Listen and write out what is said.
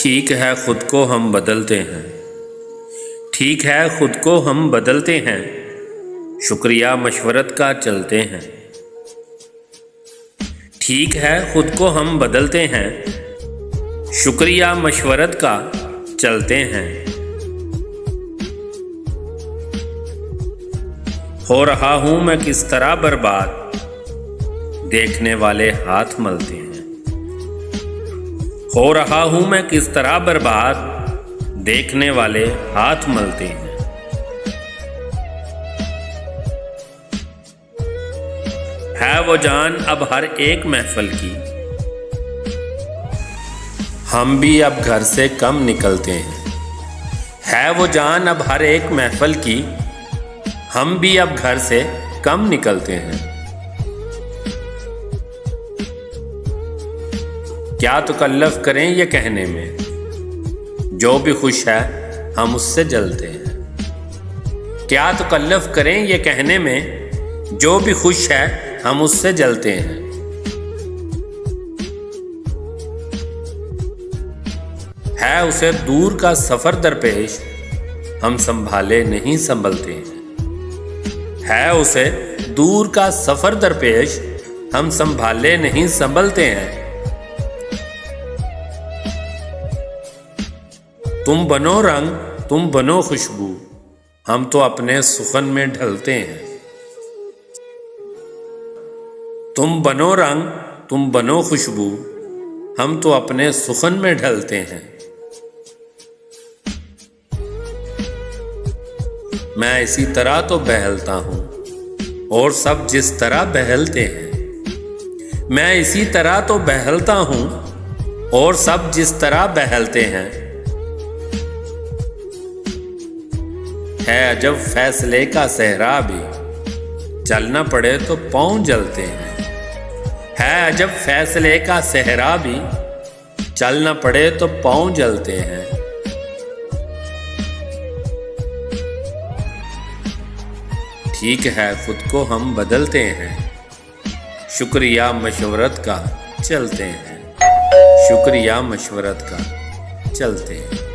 ठीक है खुद को हम बदलते हैं, ठीक है खुद को हम बदलते हैं, शुक्रिया मशवरत का चलते हैं। ठीक है खुद को हम बदलते हैं, शुक्रिया मशवरत का चलते हैं। हो रहा हूं मैं किस तरह बर्बाद, देखने वाले हाथ मलते हैं। हो रहा हूं मैं किस तरह बर्बाद, देखने वाले हाथ मलते हैं। है वो जान अब हर एक महफिल की, हम भी अब घर से कम निकलते हैं। है वो जान अब हर एक महफिल की, हम भी अब घर से कम निकलते हैं। क्या तकल्लुफ़ करें ये कहने में, जो भी खुश है हम उससे जलते हैं। क्या तकल्लुफ़ करें ये कहने में, जो भी खुश है हम उससे जलते हैं। है उसे दूर का सफ़र दरपेश, हम संभाले नहीं संभलते हैं। है उसे दूर का सफ़र दरपेश, हम संभाले नहीं संभलते हैं। तुम बनो रंग तुम बनो खुशबू, हम तो अपने सुखन में ढलते हैं। तुम बनो रंग तुम बनो खुशबू, हम तो अपने सुखन में ढलते हैं। मैं इसी तरह तो बहलता हूँ और सब जिस तरह बहलते हैं। मैं इसी तरह तो बहलता हूँ और सब जिस तरह बहलते हैं। है अजब फैसले का सहरा भी, चलना पड़े तो पाँव जलते हैं। है अजब फैसले का सहरा भी, चलना पड़े तो पाँव जलते हैं। ठीक है खुद को हम बदलते हैं, शुक्रिया मशवरत का चलते हैं। शुक्रिया मशवरत का चलते हैं।